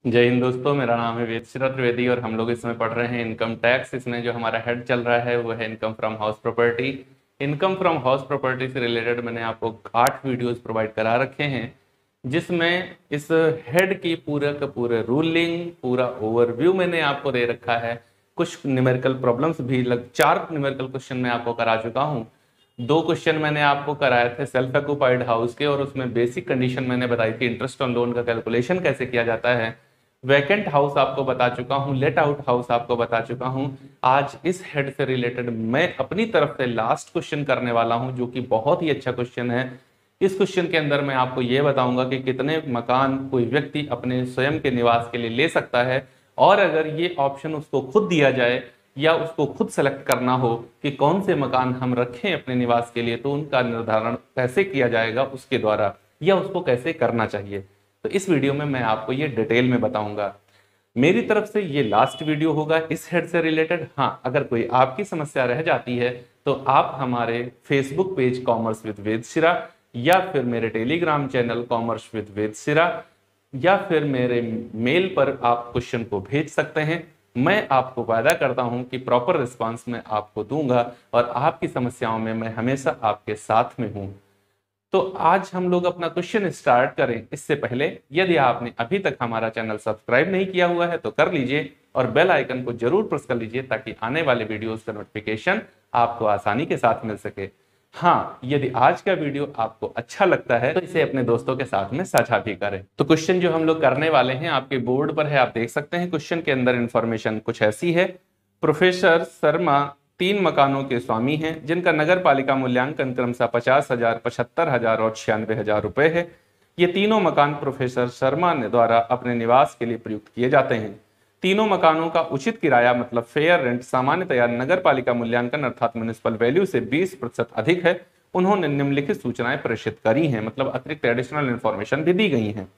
जय हिंद दोस्तों, मेरा नाम है वेदश्री त्रिवेदी और हम लोग इसमें पढ़ रहे हैं इनकम टैक्स। इसमें जो हमारा हेड चल रहा है वो है income from house property. Income from house property से रिलेटेड मैंने आपको 8 वीडियोस प्रोवाइड करा रखे हैं, जिसमें इस हेड की पूरा का पूरा रूलिंग, पूरा ओवरव्यू मैंने आपको दे रखा है। कुछ न्यूमेरिकल प्रॉब्लम्स भी 4 न्यूमेरिकल क्वेश्चन मैं आपको करा चुका हूँ। 2 क्वेश्चन मैंने आपको कराए थे सेल्फ ऑक्यूपाइड हाउस के, और उसमें बेसिक कंडीशन मैंने बताई थी इंटरेस्ट ऑन लोन का कैलकुलेशन कैसे किया जाता है। वैकेंट हाउस आपको बता चुका हूं, लेट आउट हाउस आपको बता चुका हूं। आज इस हेड से रिलेटेड मैं अपनी तरफ से लास्ट क्वेश्चन करने वाला हूं, जो कि बहुत ही अच्छा क्वेश्चन है। इस क्वेश्चन के अंदर मैं आपको यह बताऊंगा कि कितने मकान कोई व्यक्ति अपने स्वयं के निवास के लिए ले सकता है, और अगर ये ऑप्शन उसको खुद दिया जाए या उसको खुद सेलेक्ट करना हो कि कौन से मकान हम रखें अपने निवास के लिए, तो उनका निर्धारण कैसे किया जाएगा उसके द्वारा, या उसको कैसे करना चाहिए। तो इस वीडियो में मैं आपको ये डिटेल में बताऊंगा। मेरी तरफ से ये लास्ट वीडियो होगा इस हेड से रिलेटेड। हाँ, अगर कोई आपकी समस्या रह जाती है तो आप हमारे Facebook page commerce with Vedashira, या फिर मेरे Telegram channel commerce with Vedashira, या फिर मेरे मेल पर आप क्वेश्चन को भेज सकते हैं। मैं आपको वादा करता हूं कि प्रॉपर रिस्पांस मैं आपको दूंगा, और आपकी समस्याओं में मैं हमेशा आपके साथ में हूं। तो आज हम लोग अपना क्वेश्चन स्टार्ट करें इससे पहले, यदि आपने अभी तक हमारा चैनल सब्सक्राइब नहीं किया हुआ है तो कर लीजिए, और बेल आइकन को जरूर प्रेस कर लीजिए ताकि आने वाले वीडियोस का नोटिफिकेशन आपको आसानी के साथ मिल सके। हाँ, यदि आज का वीडियो आपको अच्छा लगता है तो इसे अपने दोस्तों के साथ में साझा भी करें। तो क्वेश्चन जो हम लोग करने वाले हैं आपके बोर्ड पर है, आप देख सकते हैं। क्वेश्चन के अंदर इंफॉर्मेशन कुछ ऐसी है। प्रोफेसर शर्मा 3 मकानों के स्वामी हैं, जिनका नगर पालिका मूल्यांकन क्रमशः 50,000, 75,000 और 96,000 रुपए है। ये तीनों मकान प्रोफेसर शर्मा ने द्वारा अपने निवास के लिए प्रयुक्त किए जाते हैं। तीनों मकानों का उचित किराया मतलब फेयर रेंट सामान्यतया नगर पालिका मूल्यांकन अर्थात म्युनिसिपल वैल्यू से 20% अधिक है। उन्होंने निम्नलिखित सूचनाएं प्रेषित करी हैं, मतलब अतिरिक्त एडिशनल इंफॉर्मेशन भी दी गई हैं।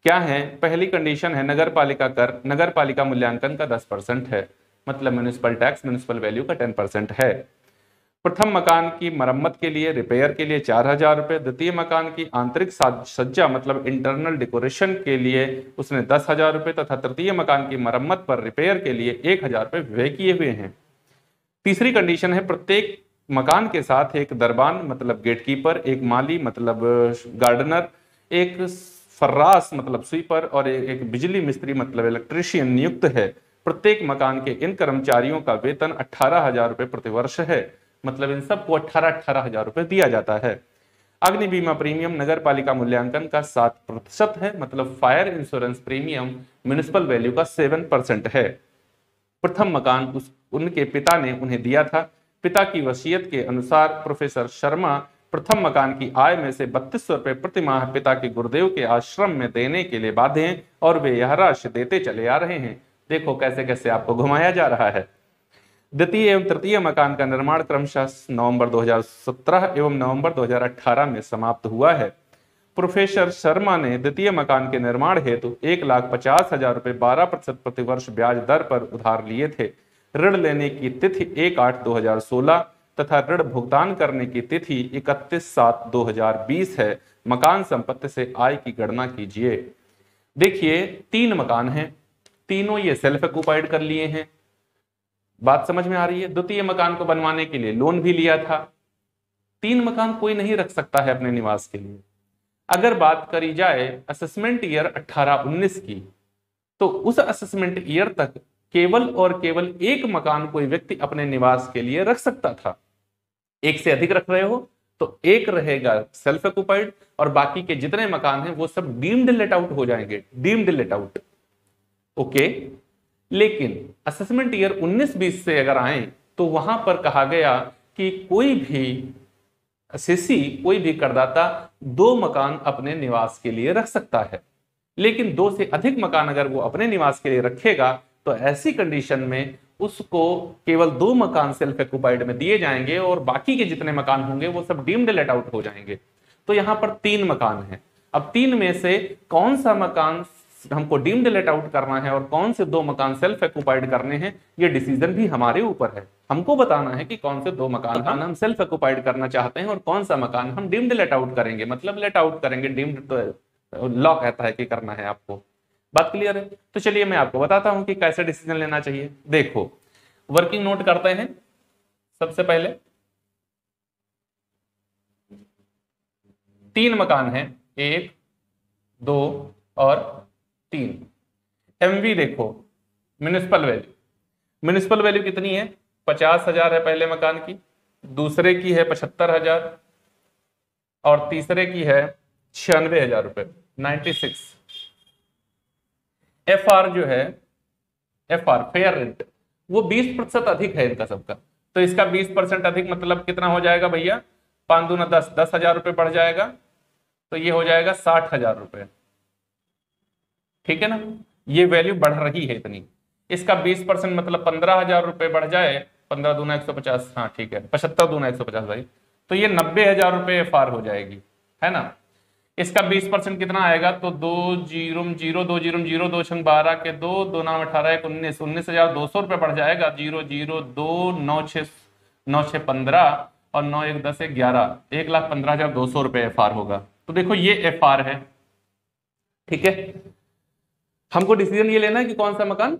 क्या है? पहली कंडीशन है नगर पालिका कर नगर पालिका मूल्यांकन का 10% है, मतलब म्युनिसिपल टैक्स म्युनिसिपल वैल्यू का 10% है। प्रथम मकान की मरम्मत के लिए रिपेयर के लिए 4,000 रुपए। द्वितीय मकान की आंतरिक सज्जा मतलब इंटरनल डेकोरेशन के लिए उसने 10,000 रुपए, तथा तृतीय मकान की मरम्मत पर रिपेयर के लिए 1,000 रुपए व्यय किए हुए हैं। तीसरी कंडीशन है प्रत्येक मकान के साथ एक दरबान मतलब गेटकीपर, एक माली मतलब गार्डनर, एक फर्रास मतलब स्वीपर, और एक बिजली मिस्त्री मतलब इलेक्ट्रीशियन नियुक्त है। प्रत्येक मकान के इन कर्मचारियों का वेतन 18,000 रुपए प्रति वर्ष है, मतलब इन सबको 18,000 रुपए दिया जाता है। अग्नि बीमा प्रीमियम नगर पालिका मूल्यांकन का 7% है, मतलब fire insurance premium municipal value का 7% है। प्रथम मकान उनके पिता ने उन्हें दिया था। पिता की वसीयत के अनुसार प्रोफेसर शर्मा प्रथम मकान की आय में से 3200 रुपए प्रति माह पिता के गुरुदेव के आश्रम में देने के लिए बाध्य हैं, और वे यह राशि देते चले आ रहे हैं। देखो कैसे कैसे आपको घुमाया जा रहा है। द्वितीय एवं तृतीय मकान का निर्माण क्रमशः नवंबर 2017 एवं नवंबर 2018 में समाप्त हुआ है। प्रोफेसर शर्मा ने द्वितीय मकान के निर्माण हेतु 1,50,000 रुपए 12% प्रतिवर्ष ब्याज दर पर उधार लिए थे। ऋण लेने की तिथि 1/8/2016 तथा ऋण भुगतान करने की तिथि 31/7/2020 है। मकान संपत्ति से आय की गणना कीजिए। देखिए 3 मकान हैं, तीनों ये सेल्फ ऑक्यूपाइड कर लिए हैं। बात समझ में आ रही है? द्वितीय मकान को बनवाने के लिए लोन भी लिया था। 3 मकान कोई नहीं रख सकता है अपने निवास के लिए। अगर बात करी जाए असेसमेंट ईयर 18-19 की, तो उस असेसमेंट ईयर तक केवल और केवल एक मकान कोई व्यक्ति अपने निवास के लिए रख सकता था। एक से अधिक रख रहे हो तो एक रहेगा सेल्फ ऑक्यूपाइड, और बाकी के जितने मकान हैं वो सब डीम्ड लेट आउट हो जाएंगे, डीम्ड लेट आउट। ओके, लेकिन असेसमेंट ईयर 19-20 से अगर आए तो वहां पर कहा गया कि कोई भी असेसी, कोई भी करदाता 2 मकान अपने निवास के लिए रख सकता है। लेकिन 2 से अधिक मकान अगर वो अपने निवास के लिए रखेगा तो ऐसी कंडीशन में उसको केवल 2 मकान सेल्फ ऑक्यूपाइड में दिए जाएंगे, और बाकी के जितने मकान होंगे वो सब डीम्ड लेट आउट हो जाएंगे। तो यहां पर 3 मकान हैं। अब 3 में से कौन सा मकान हमको डीम्ड लेट आउट करना है और कौन से 2 मकान सेल्फ ऑक्यूपाइड करने हैं, ये डिसीजन भी हमारे ऊपर है। हमको बताना है कि कौन से 2 मकान हम सेल्फ ऑक्यूपाइड करना चाहते हैं और कौन सा मकान हम डीम्ड लेट आउट करेंगे, मतलब लेट आउट करेंगे, डीम्ड तो लॉ कहता है कि करना है आपको। बात क्लियर है? तो चलिए मैं आपको बताता हूं कि कैसे डिसीजन लेना चाहिए। देखो, वर्किंग नोट करते हैं। सबसे पहले 3 मकान हैं, 1 2 और 3। एमवी देखो, म्युनिसिपल वैल्यू, म्युनिसिपल वैल्यू कितनी है? 50,000 है पहले मकान की, दूसरे की है 75,000 और तीसरे की है 96,000 रुपए, 96। एफ आर जो है, एफ आर फेयर रेंट, वो 20% अधिक है इनका सबका। तो इसका 20% अधिक मतलब कितना हो जाएगा भैया? 5 दूना 10, 10,000 रुपये बढ़ जाएगा, तो ये हो जाएगा 60,000 रुपये। ठीक है ना? ये वैल्यू बढ़ रही है इतनी। इसका 20% मतलब 15,000 रुपये बढ़ जाए, 15 दूना 150, हाँ ठीक है, 75 दूना 150 भाई, तो ये 90,000 रुपये एफ आर हो जाएगी, है ना? इसका 20% कितना आएगा? तो 2 जीरो 0 2 जीरो 0 2 छंग 12 के 2 2 नाम 18 1 19, 19,200 रुपये बढ़ जाएगा। 0 0 2 9 6 9 6 15 और 9 1 10 1 11, 1,15,200 रुपये एफ आर होगा। तो देखो ये एफ आर है। ठीक है, हमको डिसीजन ये लेना है कि कौन सा मकान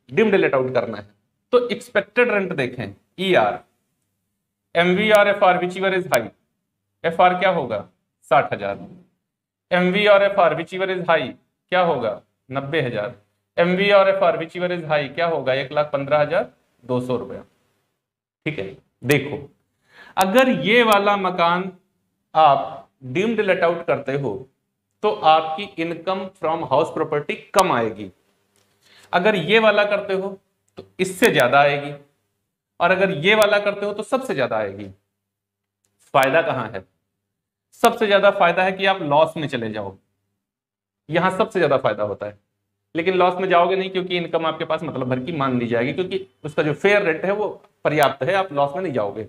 डिम्ड लेट आउट करना है। तो एक्सपेक्टेड रेंट देखें, ई आर, एमवी और F R which is high. F R क्या होगा? 60,000। एमवी और F R which is high क्या होगा? 90,000। एमवी और F R which is high क्या होगा? 1,15,200 रुपया। ठीक है, देखो अगर ये वाला मकान आप डीम्ड लेट आउट करते हो तो आपकी इनकम फ्रॉम हाउस प्रॉपर्टी कम आएगी। अगर ये वाला करते हो तो इससे ज्यादा आएगी, और अगर ये वाला करते हो तो सबसे ज्यादा आएगी। फायदा कहां है? सबसे ज्यादा फायदा है कि आप लॉस में चले जाओ, यहां सबसे ज्यादा फायदा होता है। लेकिन लॉस में जाओगे नहीं, क्योंकि इनकम आपके पास मतलब भर की मान ली जाएगी, क्योंकि उसका जो फेयर रेट है वो पर्याप्त है, आप लॉस में नहीं जाओगे।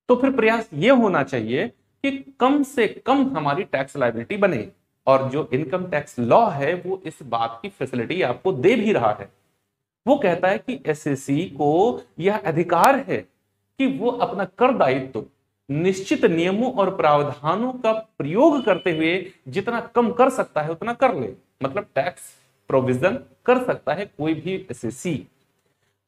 तो फिर प्रयास ये होना चाहिए कि कम से कम हमारी टैक्स लायबिलिटी बने, और जो इनकम टैक्स लॉ है वो इस बात की फैसिलिटी आपको दे भी रहा है। वो कहता है कि एसएससी को यह अधिकार है कि वो अपना कर दायित्व निश्चित नियमों और प्रावधानों का प्रयोग करते हुए जितना कम कर सकता है उतना कर ले, मतलब टैक्स प्रोविजन कर सकता है कोई भी एसएससी।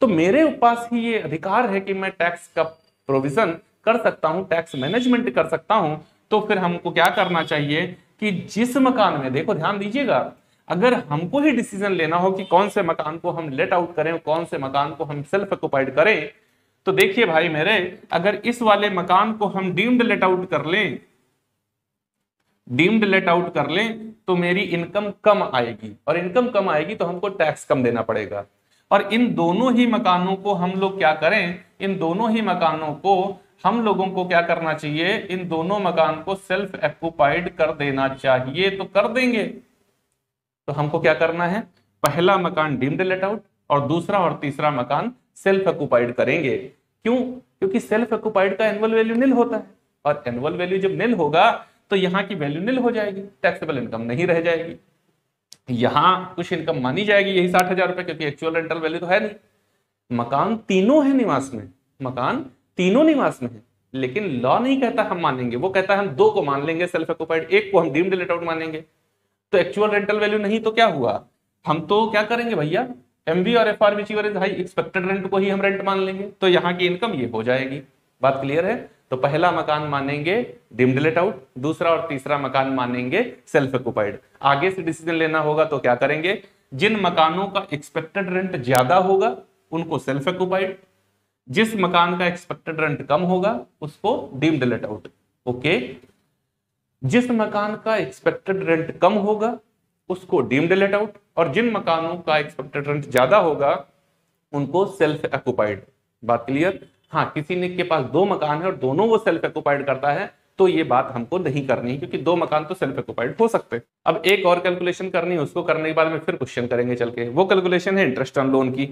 तो मेरे पास ही ये अधिकार है कि मैं टैक्स का प्रोविजन कर सकता हूं, टैक्स मैनेजमेंट कर सकता हूं। तो फिर हमको क्या करना चाहिए कि जिस मकान में, देखो ध्यान दीजिएगा, अगर हमको ही डिसीजन लेना हो कि कौन से मकान को हम लेट आउट करें, कौन से मकान को हम सेल्फ ऑक्युपाइड करें, तो देखिए भाई मेरे, अगर इस वाले मकान को हम डीम्ड लेट आउट कर लें, डीम्ड लेट आउट कर लें, तो मेरी इनकम कम आएगी, और इनकम कम आएगी तो हमको टैक्स कम देना पड़ेगा। और इन दोनों ही मकानों को हम लोग क्या करें, इन दोनों ही मकानों को हम लोगों को क्या करना चाहिए, इन दोनों मकान को सेल्फ ऑक्युपाइड कर देना चाहिए। तो कर देंगे। तो हमको क्या करना है, पहला मकान डीम्ड लेट आउट और दूसरा और तीसरा मकान सेल्फ ऑक्युपाइड करेंगे। क्यों? क्योंकि सेल्फ ऑक्युपाइड का एनुअल वैल्यू निल होता है, और एनुअल वैल्यू जब निल होगा तो यहां की वैल्यू निल हो जाएगी, टैक्सेबल इनकम नहीं रह जाएगी। यहां कुछ इनकम मानी जाएगी, यही 60,000 रुपए, क्योंकि एक्चुअल रेंटल वैल्यू तो है नहीं। मकान तीनों है निवास में, मकान तीनों निवास में है, लेकिन लॉ नहीं कहता हम मानेंगे, वो कहता है हम 2 को मान लेंगे सेल्फ ऑक्युपाइड, एक को हम डीम्ड लेट आउट मानेंगे। तो एक्चुअल रेंटल वैल्यू नहीं तो क्या हुआ, हम तो क्या करेंगे भैया, एमवी और FR which is high, expected rent को ही हम रेंट मान लेंगे, तो यहाँ की इनकम ये हो जाएगी। बात क्लियर है? तो पहला मकान मानेंगे डीम्ड लेट आउट, दूसरा और तीसरा मकान मानेंगे सेल्फ ऑक्युपाइड। आगे से डिसीजन लेना होगा तो क्या करेंगे, जिन मकानों का एक्सपेक्टेड रेंट ज्यादा होगा उनको सेल्फ ऑक्युपाइड, जिस मकान का एक्सपेक्टेड रेंट कम होगा उसको डीम्ड लेट आउट। ओके, जिस मकान का एक्सपेक्टेड रेंट कम होगा उसको डीम्ड लेट आउट, और जिन मकानों का एक्सपेक्टेड रेंट ज्यादा होगा उनको सेल्फ ऑक्युपाइड। बात क्लियर? हाँ, किसी ने के पास 2 मकान है और दोनों वो सेल्फ ऑक्युपाइड करता है, तो ये बात हमको नहीं करनी है, क्योंकि 2 मकान तो सेल्फ ऑक्युपाइड हो सकते हैं। अब एक और कैलकुलेशन करनी है, उसको करने के बाद में फिर क्वेश्चन करेंगे चल के। वो कैलकुलेशन है इंटरेस्ट ऑन लोन की।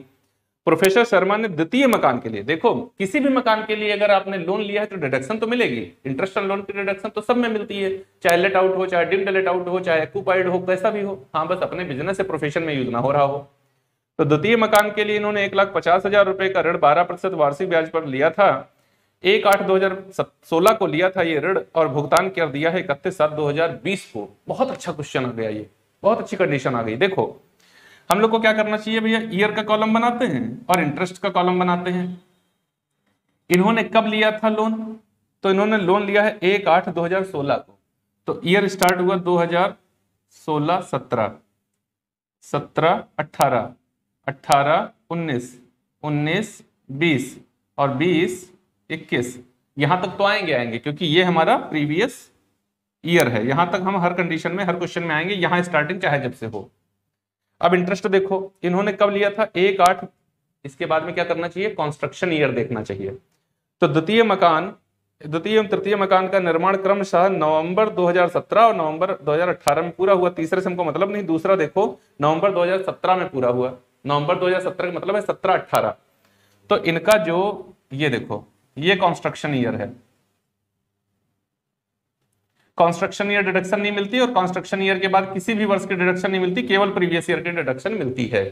प्रोफेसर शर्मा ने द्वितीय मकान के लिए, देखो किसी भी मकान के लिए अगर आपने लोन लिया है तो डिडक्शन तो मिलेगी, इंटरेस्ट ऑन लोन की डिडक्शन तो सब में मिलती है, चाहे लेट आउट हो, चाहे डीम्ड लेट आउट हो, चाहे ऑक्युपाइड हो, कैसा भी हो। हाँ, बस अपने बिजनेस से प्रोफेशन में यूज ना हो रहा हो। तो द्वितीय मकान के लिए इन्होंने 1,50,000 रुपए का ऋण 12% वार्षिक ब्याज पर लिया था। 1/8/2016 को लिया था ये ऋण और भुगतान कर दिया है 31/7/2020 को। बहुत अच्छा क्वेश्चन आ गया, ये बहुत अच्छी कंडीशन आ गई। देखो हम लोग को क्या करना चाहिए भैया, ईयर का कॉलम बनाते हैं और इंटरेस्ट का कॉलम बनाते हैं। इन्होंने कब लिया था लोन, तो इन्होंने लोन लिया है 1/8/2016 को, तो ईयर स्टार्ट हुआ 2016, 17, 17, 18, 18, 19, 19, 20 और 20, 21, यहां तक तो आएंगे क्योंकि ये हमारा प्रीवियस ईयर है। यहां तक हम हर कंडीशन में, हर क्वेश्चन में आएंगे, यहां स्टार्टिंग चाहे जब से हो। अब इंटरेस्ट देखो इन्होंने कब लिया था, 1/8, इसके बाद में क्या करना चाहिए, कंस्ट्रक्शन ईयर देखना चाहिए। तो द्वितीय एवं तृतीय मकान का निर्माण क्रमशः नवंबर 2017 और नवंबर 2018 में पूरा हुआ। तीसरे से हमको मतलब नहीं, दूसरा देखो नवंबर 2017 में पूरा हुआ। नवंबर 2017 का मतलब है 17-18। तो इनका जो ये देखो, ये कंस्ट्रक्शन ईयर है। कंस्ट्रक्शन ईयर डिडक्शन नहीं मिलती और कंस्ट्रक्शन ईयर के बाद किसी भी वर्ष की डिडक्शन नहीं मिलती, केवल प्रीवियस ईयर की डिडक्शन मिलती है।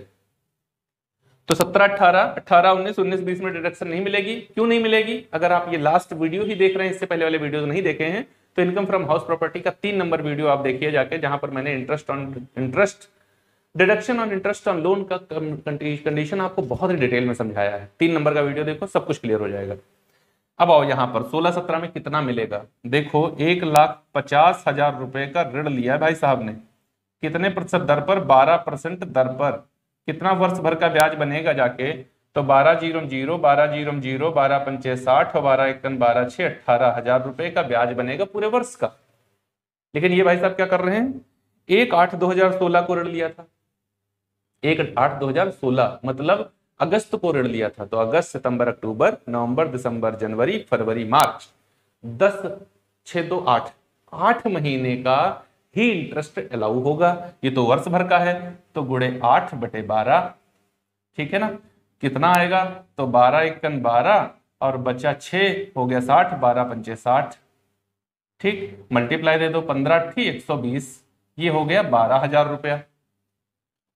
तो 17-18, 18-19, 19-20 में डिडक्शन नहीं मिलेगी। क्यों नहीं मिलेगी, अगर आप ये लास्ट वीडियो ही देख रहे हैं, इससे पहले वाले वीडियो नहीं देखे हैं, तो इनकम फ्रॉम हाउस प्रॉपर्टी का 3 नंबर वीडियो आप देखिए जाके, जहां पर मैंने इंटरेस्ट डिडक्शन और इंटरेस्ट ऑन लोन का कंडीशन आपको बहुत ही डिटेल में समझाया है। 3 नंबर का वीडियो देखो, सब कुछ क्लियर हो जाएगा। अब आओ यहां पर 16-17 में कितना मिलेगा, देखो 1,50,000 रुपए का ऋण लिया है भाई साहब ने। कितने प्रतिशत दर पर, 12% दर पर। कितना वर्ष भर का ब्याज बनेगा जाके, तो 12,0,0, 12,0,0, 12,5 60 और 12,1 12,6 18,000 रुपए का ब्याज बनेगा पूरे वर्ष का। लेकिन ये भाई साहब क्या कर रहे हैं, 1/8/2016 को ऋण लिया था। 1/8/2016 मतलब अगस्त को ऋण लिया था। तो अगस्त, सितंबर, अक्टूबर, नवंबर, दिसंबर, जनवरी, फरवरी, मार्च, 10, 6, 2, 8, 8 महीने का ही इंटरेस्ट अलाउ होगा। ये तो वर्ष भर का है, तो गुणे 8/12, ठीक है ना। कितना आएगा, तो 12,1 12 और बचा 6 हो गया 60, 12,5 60, ठीक। मल्टीप्लाई दे दो, 15 थी 120, ये हो गया 12,000 रुपया।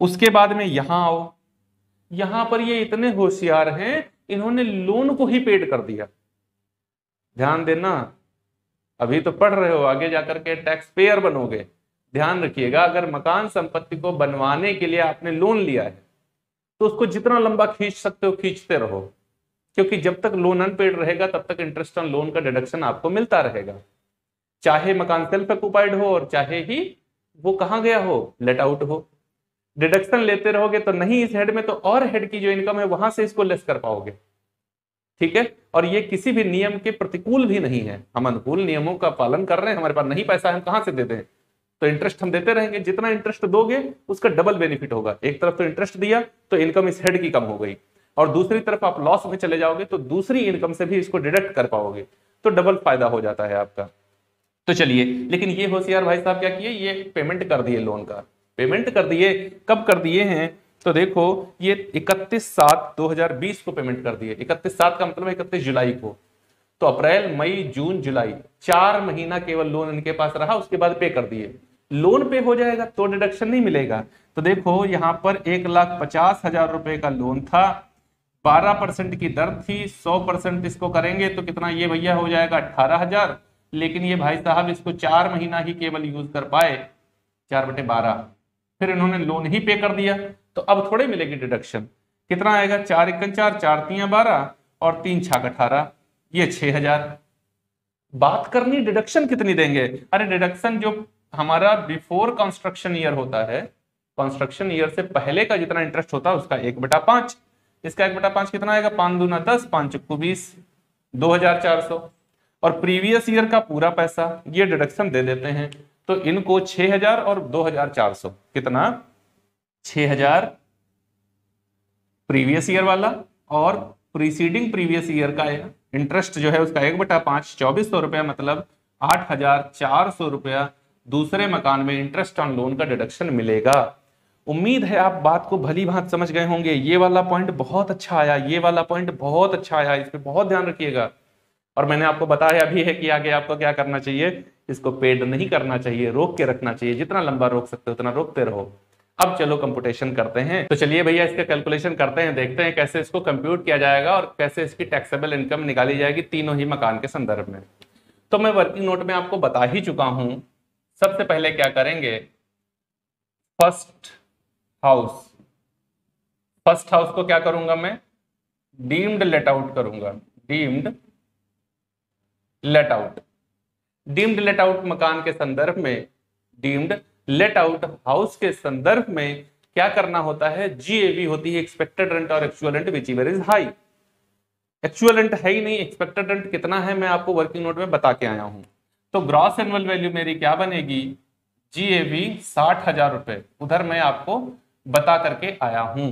उसके बाद में यहां आओ, यहां पर ये इतने होशियार हैं, इन्होंने लोन को ही पेड कर दिया। ध्यान देना, अभी तो पढ़ रहे हो, आगे जाकर के टैक्स पेयर बनोगे। ध्यान रखिएगा, अगर मकान संपत्ति को बनवाने के लिए आपने लोन लिया है, तो उसको जितना लंबा खींच सकते हो खींचते रहो, क्योंकि जब तक लोन अनपेड रहेगा तब तक इंटरेस्ट ऑन लोन का डिडक्शन आपको मिलता रहेगा, चाहे मकान सेल्फ ऑक्युपाइड हो और चाहे ही वो कहां गया हो, लेट आउट हो। डिडक्शन लेते रहोगे तो नहीं इस हेड में, तो और हेड की जो इनकम है वहां से इसको लेस कर पाओगे, ठीक है। और ये किसी भी नियम के प्रतिकूल भी नहीं है, हम अनुकूल नियमों का पालन कर रहे हैं। हमारे पास नहीं पैसा है, हम कहां से दे दें, तो इंटरेस्ट हम देते रहेंगे। जितना इंटरेस्ट दोगे उसका डबल बेनिफिट होगा। एक तरफ तो इंटरेस्ट दिया तो इनकम इस हेड की कम हो गई, और दूसरी तरफ आप लॉस में चले जाओगे तो दूसरी इनकम से भी इसको डिडक्ट कर पाओगे, तो डबल फायदा हो जाता है आपका। तो चलिए, लेकिन ये होशियार भाई साहब क्या किए, ये पेमेंट कर दिए, लोन का पेमेंट कर दिए। कब कर दिए हैं, तो देखो ये 31/7/2020 को पेमेंट कर दिए। 31/7 का मतलब 31 जुलाई को। तो अप्रैल, मई, जून, जुलाई, 4 महीना केवल लोन इनके पास रहा, उसके बाद पे कर दिए। लोन पे हो जाएगा तो डिडक्शन नहीं मिलेगा। तो देखो यहां पर 1,50,000 रुपए का लोन था, 12% की दर थी, 100% इसको करेंगे तो कितना ये भैया हो जाएगा 18,000। लेकिन ये भाई साहब इसको 4 महीना ही केवल यूज कर पाए, 4/12, फिर इन्होंने लोन ही पे कर दिया। तो अब थोड़े मिलेगी डिडक्शन, कितना आएगा, 4 × 4, 4 × 12 और 3 × 18, ये 6,000। बात करनी डिडक्शन कितनी देंगे, अरे डिडक्शन जो हमारा बिफोर कंस्ट्रक्शन ईयर होता है, कंस्ट्रक्शन ईयर से पहले का जितना इंटरेस्ट होता है उसका 1/5, इसका 1/5 कितना आएगा, 5 दूना 10, 5 चुक्कू 20, 2,400। और प्रीवियस ईयर का पूरा पैसा ये डिडक्शन दे देते हैं, तो इनको 6,000 और 2,400, कितना 6,000 प्रीवियस ईयर वाला, और प्रीसीडिंग प्रीवियस ईयर का इंटरेस्ट जो है उसका 1/5, 2,400 रुपया, मतलब 8,400 रुपया दूसरे मकान में इंटरेस्ट ऑन लोन का डिडक्शन मिलेगा। उम्मीद है आप बात को भली भांति समझ गए होंगे। ये वाला पॉइंट बहुत अच्छा आया, ये वाला पॉइंट बहुत अच्छा आया, इस पे बहुत ध्यान रखिएगा। और मैंने आपको बताया भी है कि आगे आपको क्या करना चाहिए, इसको पेड नहीं करना चाहिए, रोक के रखना चाहिए, जितना लंबा रोक सकते हो उतना रोकते रहो। अब चलो कंप्यूटेशन करते हैं। तो चलिए भैया इसका कैलकुलेशन करते हैं, देखते हैं कैसे इसको कंप्यूट किया जाएगा और कैसे इसकी टैक्सेबल इनकम निकाली जाएगी तीनों ही मकान के संदर्भ में। तो मैं वर्किंग नोट में आपको बता ही चुका हूं। सबसे पहले क्या करेंगे, फर्स्ट हाउस, फर्स्ट हाउस को क्या करूंगा मैं, डीम्ड लेट आउट करूंगा, deemed let out. Deemed let out मकान के संदर्भ में, डीम्ड लेट आउट हाउस के संदर्भ में क्या करना होता है, जीएवी होती है एक्सपेक्टेड रेंट और actual rent which ever is high. Actual rent है ही नहीं, एक्सपेक्टेड रेंट कितना है मैं आपको वर्किंग नोट में बता के आया हूं। तो ग्रॉस एनुअल वैल्यू मेरी क्या बनेगी, जीएवी 60,000 रुपए, उधर मैं आपको बता करके आया हूं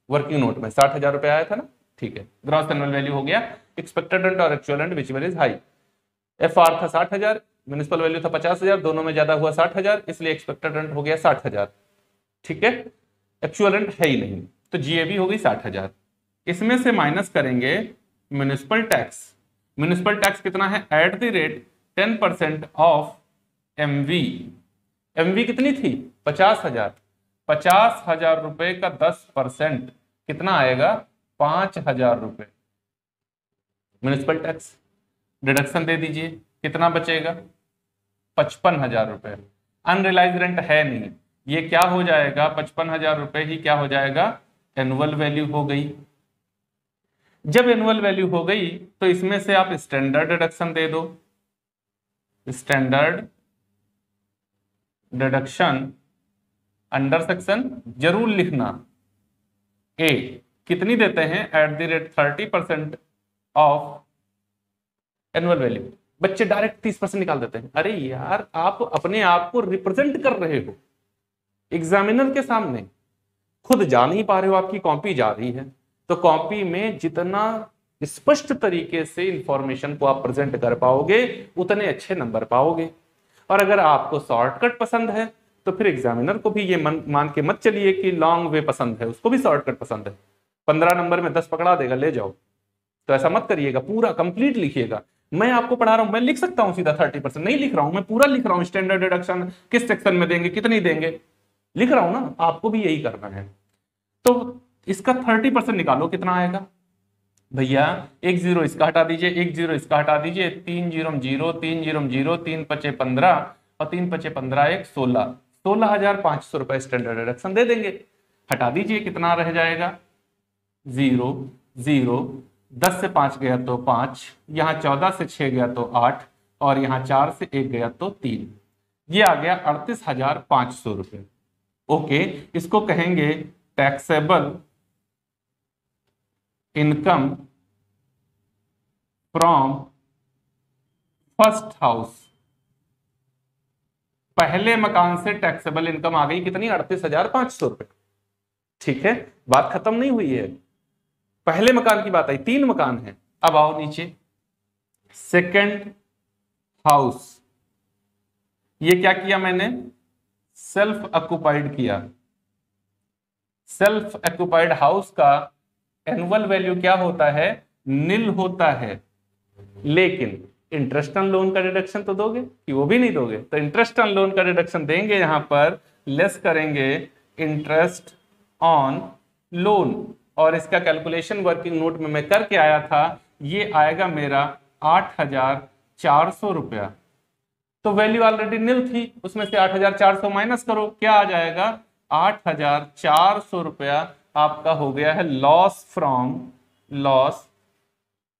वर्किंग नोट में 60,000 रुपए आया था ना, ठीक है। ग्रॉस एनुअल वैल्यू हो गया एक्सपेक्टेड रेंट और actual rent which ever is high. FR था 60,000, म्युनिसिपल वैल्यू था 50,000, दोनों में ज्यादा हुआ 60,000, इसलिए एक्सपेक्टेड रेंट हो गया 60,000, ठीक है। एक्चुअल रेंट है ही नहीं, तो जीएवी हो गई 60,000। इसमें से माइनस करेंगे म्युनिसिपल टैक्स। म्युनिसिपल टैक्स कितना है, at the rate 10% of MV. MV कितनी थी, 50,000। 50,000 रुपए का 10% कितना आएगा, 5,000 रुपए म्युनिसिपल टैक्स। डिडक्शन दे दीजिए, कितना बचेगा, 55,000 रुपए। अनरियलाइज रेंट है नहीं, ये क्या हो जाएगा, 55,000 रुपए ही क्या हो जाएगा, एनुअल वैल्यू हो गई। जब एनुअल वैल्यू हो गई तो इसमें से आप स्टैंडर्ड डिडक्शन दे दो। स्टैंडर्ड डिडक्शन अंडर सेक्शन जरूर लिखना, ए कितनी देते हैं, eight the rate 30% of annual value. बच्चे डायरेक्ट 30% निकाल देते हैं। अरे यार, आप अपने आप को रिप्रेजेंट कर रहे हो एग्जामिनर के सामने, खुद जा नहीं पा रहे हो, आपकी कॉपी जा रही है, तो कॉपी में जितना स्पष्ट तरीके से इंफॉर्मेशन को आप प्रेजेंट कर पाओगे उतने अच्छे नंबर पाओगे। और अगर आपको शॉर्टकट पसंद है तो फिर एग्जामिनर को भी ये मान के मत चलिए कि लॉन्ग वे पसंद है, उसको भी शॉर्टकट पसंद है। 15 नंबर में 10 पकड़ा देगा, ले जाओ। तो ऐसा मत करिएगा, पूरा कंप्लीट लिखिएगा। मैं आपको पढ़ा रहा हूं, मैं लिख सकता हूं सीधा 30%, नहीं लिख रहा हूं, मैं पूरा लिख रहा हूं। स्टैंडर्ड डिडक्शन किस सेक्शन में देंगे, कितनी देंगे, लिख रहा हूं ना। आपको भी यही करना है। तो इसका 30% निकालो, कितना आएगा भैया, 1 0 इसका हटा दीजिए, 1 0 इसका हटा दीजिए, 3 0 0 3 0 0 3 5 15 और 3 5 15 1 16, 16,500 रुपए स्टैंडर्ड डिडक्शन दे देंगे। हटा दीजिए, कितना रह जाएगा, 0 0, 10 से 5 गया तो 5, यहाँ 14 से 6 गया तो 8 और यहाँ 4 से 1 गया तो 3, ये आ गया 38,500 रुपए। ओके, इसको कहेंगे taxable income from first house. पहले मकान से टैक्सेबल इनकम आ गई कितनी, 38,500 रुपए। ठीक है, बात खत्म नहीं हुई है, पहले मकान की बात आई, 3 मकान है। अब आओ नीचे, सेकंड हाउस। ये क्या किया मैंने, सेल्फ ऑक्युपाइड किया। सेल्फ ऑक्युपाइड हाउस का एनुअल वैल्यू क्या होता है, निल होता है, लेकिन इंटरेस्ट ऑन लोन का डिडक्शन तो दोगे कि वो भी नहीं दोगे, तो इंटरेस्ट ऑन लोन का डिडक्शन देंगे, यहां पर लेस करेंगे इंटरेस्ट ऑन लोन। और इसका कैलकुलेशन वर्किंग नोट में मैं करके आया था, ये आएगा मेरा 8,400 रुपया। तो वैल्यू ऑलरेडी निल थी, उसमें से 8,400 माइनस करो, क्या आ जाएगा, 8,400 रुपया आपका हो गया है loss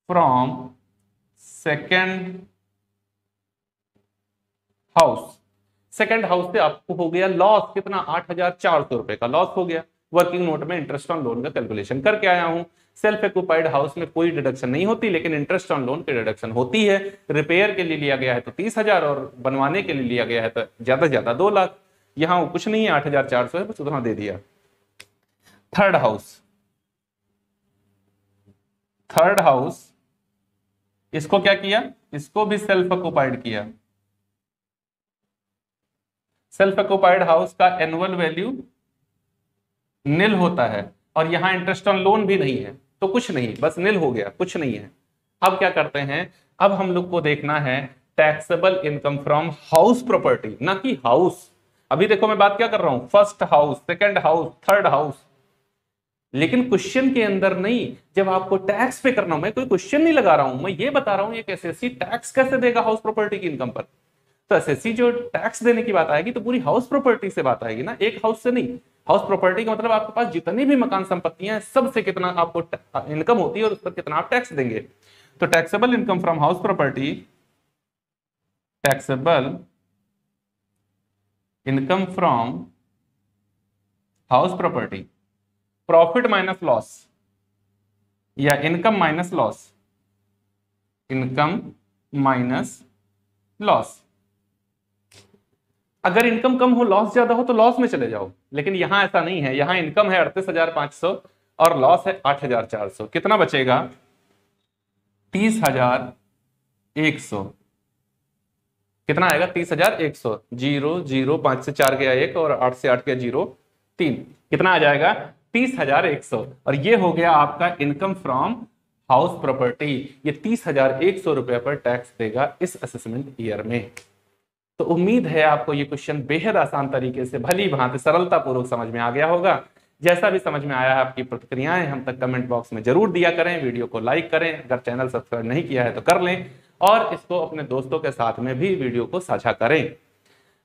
from second house. Second house से आपको हो गया लॉस कितना, 8,400 रुपए का लॉस हो गया। वर्किंग नोट में इंटरेस्ट ऑन लोन का कैलकुलेशन करके आया हूं। सेल्फ ऑक्युपाइड हाउस में कोई डिडक्शन नहीं होती, लेकिन इंटरेस्ट ऑन लोन की डिडक्शन होती है। रिपेयर के लिए लिया गया है तो 30,000 और बनवाने के लिए लिया गया है तो ज्यादा से ज्यादा 2 लाख। यहां कुछ नहीं है, 8,400 है, बस उतना दे दिया। थर्ड हाउस, इसको क्या किया, इसको भी सेल्फ ऑक्युपाइड किया। सेल्फ ऑक्युपाइड हाउस का एनुअल वैल्यू निल होता है और यहां इंटरेस्ट ऑन लोन भी नहीं है, तो कुछ नहीं, बस निल हो गया, कुछ नहीं है। अब क्या करते हैं, अब हम लोग को देखना है taxable income from house property, ना कि हाउस। अभी देखो मैं बात क्या कर रहा हूं, first house, second house, third house. लेकिन क्वेश्चन के अंदर नहीं, जब आपको टैक्स पे करना हो, मैं कोई क्वेश्चन नहीं लगा रहा हूं, मैं ये बता रहा हूं एक एसएससी टैक्स कैसे देगा हाउस प्रॉपर्टी की इनकम पर। तो एसएससी जो टैक्स देने की बात आएगी तो पूरी हाउस प्रॉपर्टी से बात आएगी ना, एक हाउस से नहीं। हाउस प्रॉपर्टी का मतलब आपके पास जितनी भी मकान संपत्तियां हैं सबसे कितना आपको इनकम होती है और उस पर कितना आप टैक्स देंगे। तो taxable income from house property, taxable income from house property, profit minus loss या income minus loss, income minus loss. अगर इनकम कम हो लॉस ज्यादा हो तो लॉस में चले जाओ, लेकिन यहां ऐसा नहीं है। यहां इनकम है 38,500 और लॉस है 8,400। कितना बचेगा? 30,100। कितना आएगा? 30,100। 0 0 5 से 4 गया 1 और 8 से 8 गया 0 3। कितना आ जाएगा? 30,100। और ये हो गया आपका इनकम फ्रॉम हाउस प्रॉपर्टी। ये 30,100 रुपए पर टैक्स देगा इस असेसमेंट ईयर में। तो उम्मीद है आपको ये क्वेश्चन बेहद आसान तरीके से भली भांति सरलता पूर्वक समझ में आ गया होगा। जैसा भी समझ में आया है आपकी प्रतिक्रियाएं हम तक कमेंट बॉक्स में जरूर दिया करें। वीडियो को लाइक करें, अगर चैनल सब्सक्राइब नहीं किया है तो कर लें और इसको अपने दोस्तों के साथ में भी वीडियो को साझा करें।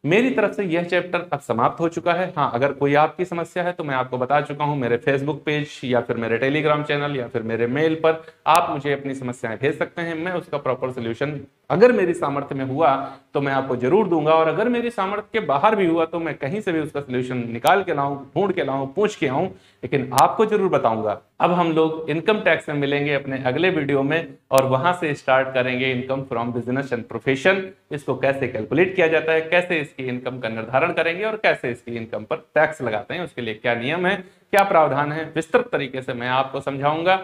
मेरी तरफ से यह चैप्टर अब समाप्त हो चुका है। हाँ, अगर कोई आपकी समस्या है तो मैं आपको बता चुका हूं, मेरे फेसबुक पेज या फिर मेरे टेलीग्राम चैनल या फिर मेरे मेल पर आप मुझे अपनी समस्याएं भेज सकते हैं। मैं उसका प्रॉपर सोल्यूशन अगर मेरी सामर्थ्य में हुआ तो मैं आपको जरूर दूंगा, और अगर मेरी सामर्थ्य के बाहर भी हुआ तो मैं कहीं से भी उसका सोल्यूशन निकाल के लाऊं, ढूंढ के लाऊं, पूछ के आऊं, लेकिन आपको जरूर बताऊंगा। अब हम लोग इनकम टैक्स में मिलेंगे अपने अगले वीडियो में और वहां से स्टार्ट करेंगे income from business and profession. इसको कैसे कैलकुलेट किया जाता है, कैसे इसकी इनकम का निर्धारण करेंगे और कैसे इसकी इनकम पर टैक्स लगाते हैं, उसके लिए क्या नियम है, क्या प्रावधान है, विस्तृत तरीके से मैं आपको समझाऊंगा।